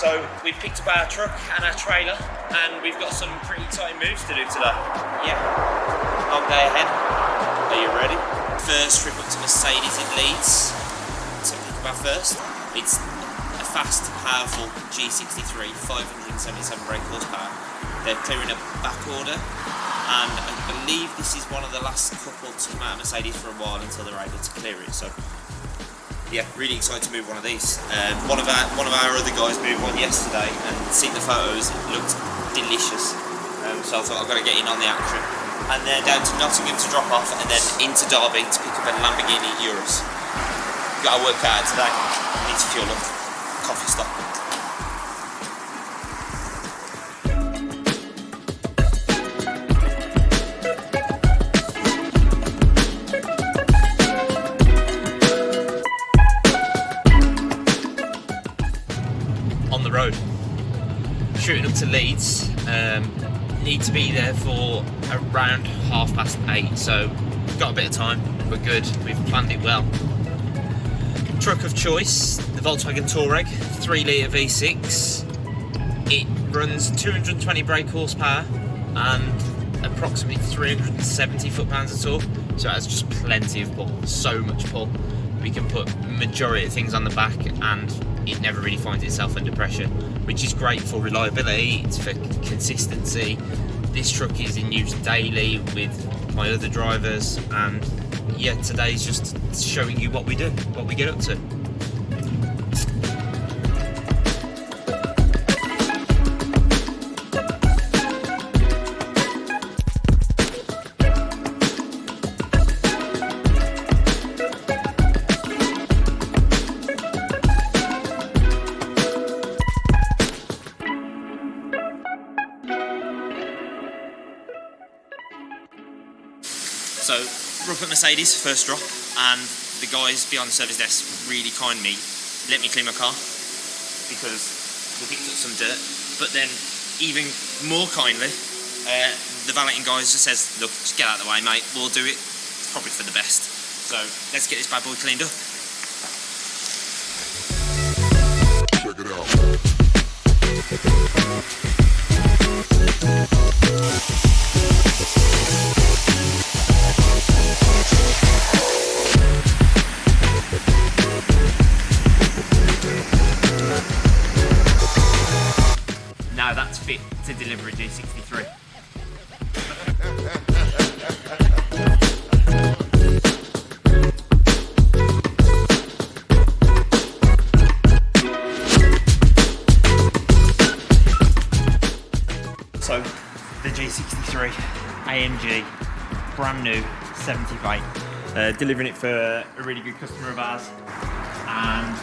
So we've picked up our truck and our trailer, and we've got some pretty exciting moves to do today. Yeah, long day ahead. Are you ready? First trip up to Mercedes in Leeds to pick up our first. It's a fast, powerful G63, 577 brake horsepower. They're clearing a back order, and I believe this is one of the last couple to come out of Mercedes for a while until they're able to clear it. So yeah, really excited to move one of these. One of our other guys moved one yesterday, and seeing the photos, it looked delicious. So I thought I've got to get in on the action. And then down to Nottingham to drop off, and then into Derby to pick up a Lamborghini Urus. Got to work out today. Need to fuel up. Coffee stop. On the road. Shooting up to Leeds. Need to be there for around 8:30, so we've got a bit of time. We're good. We've planned it well. Truck of choice, the Volkswagen Touareg, 3-litre V6. It runs 220 brake horsepower and approximately 370 foot-pounds of torque, so it has just plenty of pull, so much pull. We can put majority of things on the back, and it never really finds itself under pressure, which is great for reliability, it's for consistency. This truck is in use daily with my other drivers, and yeah, today's just showing you what we do, what we get up to. So we're up at Mercedes, first drop, and the guys behind the service desk really kindly let me clean my car because we picked up some dirt. But then, even more kindly, the valeting guys just says, "Look, just get out of the way, mate. We'll do it. It's probably for the best." So let's get this bad boy cleaned up. Check it out. Now that's fit to deliver a G63. So the G63 AMG, brand new, 70 plate. Delivering it for a really good customer of ours, and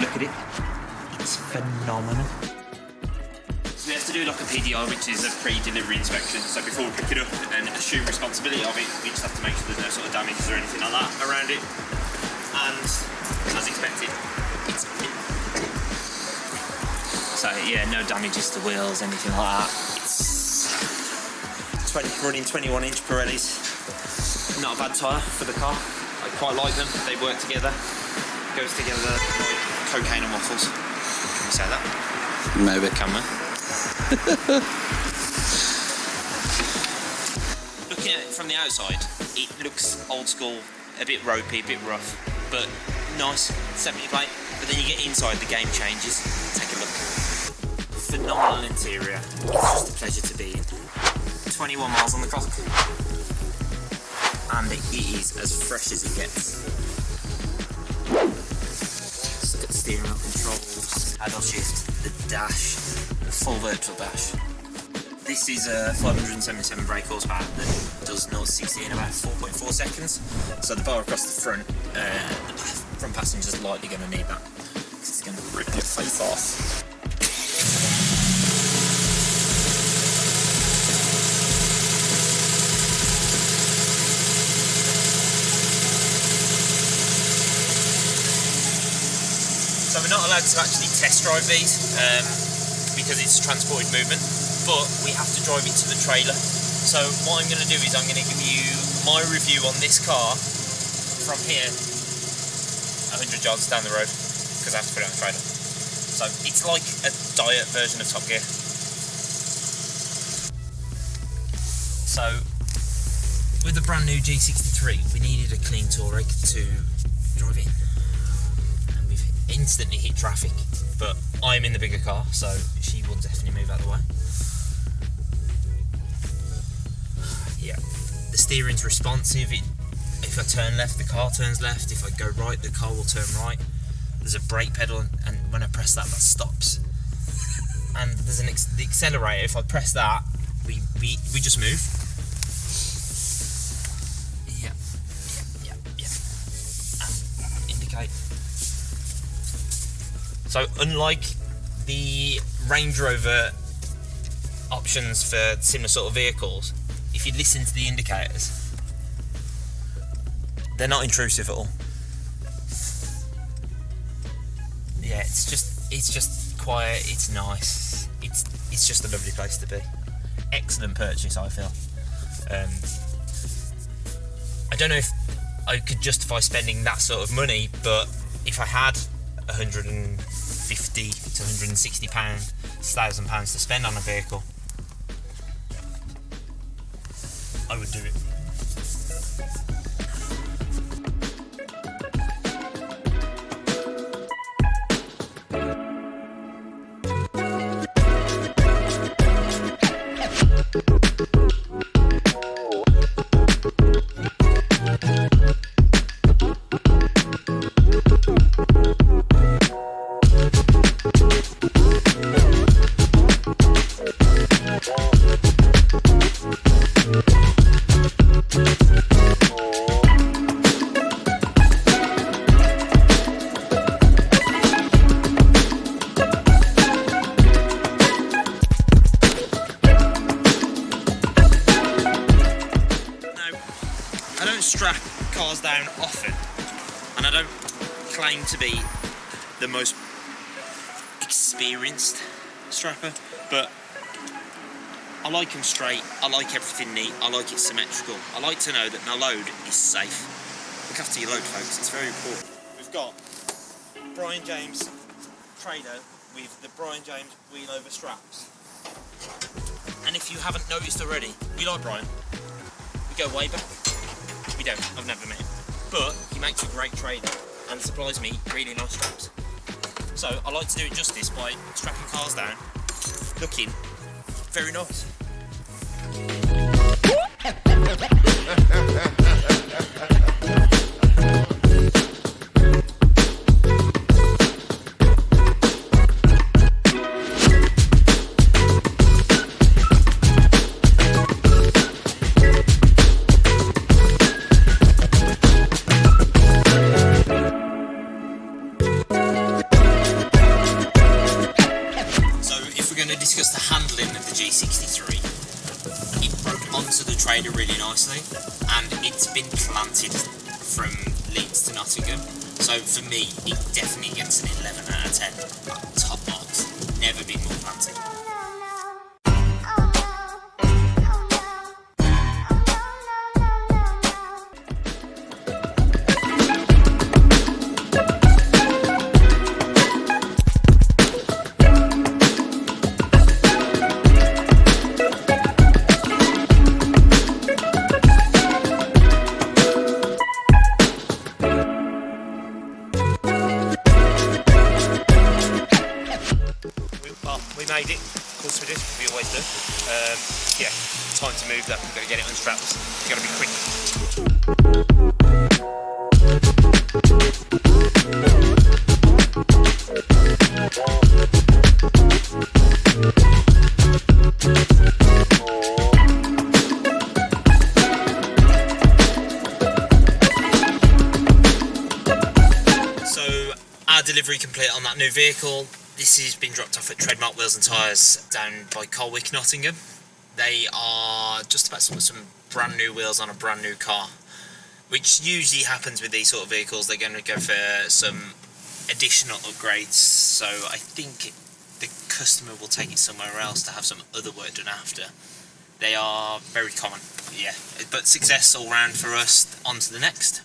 look at it, it's phenomenal. So we have to do like a PDI, which is a pre-delivery inspection. So before we pick it up and assume responsibility of it, we just have to make sure there's no sort of damages or anything like that around it. And as expected, it's fit. So yeah, no damages to wheels, anything like that. It's running 21-inch Pirellis. Not a bad tyre for the car. I quite like them. They work together. Goes together like cocaine and waffles. Can we say that? Maybe. Can we? Looking at it from the outside, it looks old school, a bit ropey, a bit rough, but nice, 70 plate. But then you get inside, the game changes. Take a look. Phenomenal interior. It's just a pleasure to be in. 21 miles on the clock. And it is as fresh as it gets. Just look at the steering wheel controls, paddle shift, the dash, full virtual dash. This is a 577 brake horsepower that does 0 to 60 in about 4.4 seconds. So the bar across the front passenger's likely going to need that, because it's going to rip your face off. So we're not allowed to actually test drive these because it's transported movement, but we have to drive it to the trailer. So what I'm going to do is I'm going to give you my review on this car from here, 100 yards down the road, because I have to put it on the trailer. So it's like a diet version of Top Gear. So with the brand new G63, we needed a clean Touareg to drive in. And we've instantly hit traffic, but I'm in the bigger car, so she will definitely move out of the way. Yeah, the steering's responsive. If I turn left, the car turns left. If I go right, the car will turn right. There's a brake pedal, and when I press that, that stops. And there's the accelerator. If I press that, we just move. Yeah. And indicate. So unlike the Range Rover options for similar sort of vehicles, if you listen to the indicators, they're not intrusive at all. Yeah, it's just quiet. It's nice. It's just a lovely place to be. Excellent purchase, I feel. I don't know if I could justify spending that sort of money, but if I had £150 to £160, £1,000 to spend on a vehicle, I would do it. I don't strap cars down often, and I don't claim to be the most experienced strapper, but I like them straight, I like everything neat, I like it symmetrical. I like to know that my load is safe. Look after your load, folks, it's very important. We've got Brian James trainer with the Brian James wheel over straps. And if you haven't noticed already, we like Brian. We go way back. We don't, I've never met him. But he makes a great trainer and supplies me really nice straps. So I like to do it justice by strapping cars down, looking very nice. Discuss the handling of the G63. It broke onto the trailer really nicely, and it's been planted from Leeds to Nottingham. So for me, it definitely gets an 11 out of 10. Top marks. Never been more planted. We made it, of course we did, we always do. Yeah, time to move that, we've got to get it unstrapped, we've got to be quick. So, our delivery complete on that new vehicle. This has been dropped off at Treadmark Wheels and Tyres down by Colwick, Nottingham. They are just about to put some brand new wheels on a brand new car, which usually happens with these sort of vehicles. They're going to go for some additional upgrades, so I think the customer will take it somewhere else to have some other work done after. They are very common, yeah, but success all round for us. On to the next.